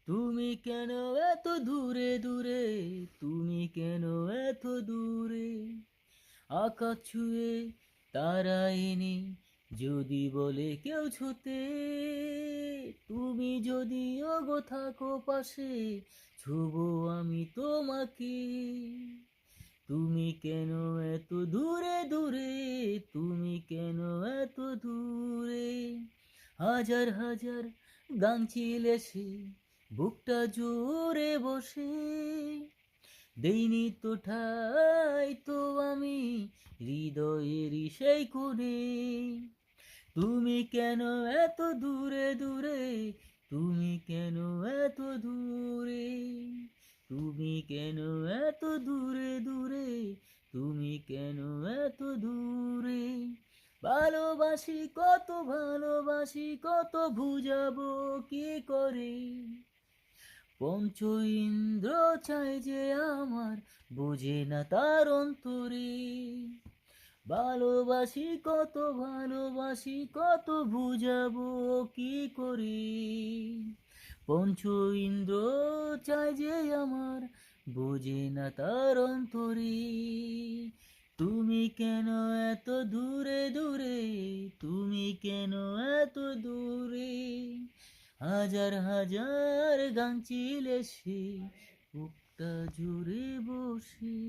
তুমি কেন এত দূরে দূরে, তুমি কেন এত দূরে, আকাশ ছুঁয়ে তারা এনে যদি বলে কেউ ছুতে, তুমি যদি ওগো থাকো পাশে, ছুবো আমি তোমাকে। তুমি কেন এত দূরে দূরে, তুমি কেন এত দূরে, হাজার হাজার গাঙচিল এসে বুকটা জোরে বসে, দেইনি তো ঠাই তো আমি হৃদয়েরই সেই কোণে। তুমি কেন এত দূরে দূরে, তুমি কেন এত দূরে, তুমি কেন এত দূরে দূরে, তুমি কেন এত দূরে, ভালোবাসি কত ভালোবাসি কত বুঝাবো কি করে, পঞ্চ ইন্দ্র চাই যে আমার, বুঝে না তার অন্তরে, ভালোবাসি কত ভালোবাসি কত বুঝাবো কি করে, পঞ্চ ইন্দ্র চাই যে আমার, বোঝে না তার অন্তরে। তুমি কেন এত দূরে দূরে, তুমি কেন এত দূরে, হাজার হাজার গাঙচিল এসে বুকটা জুড়ে বসে।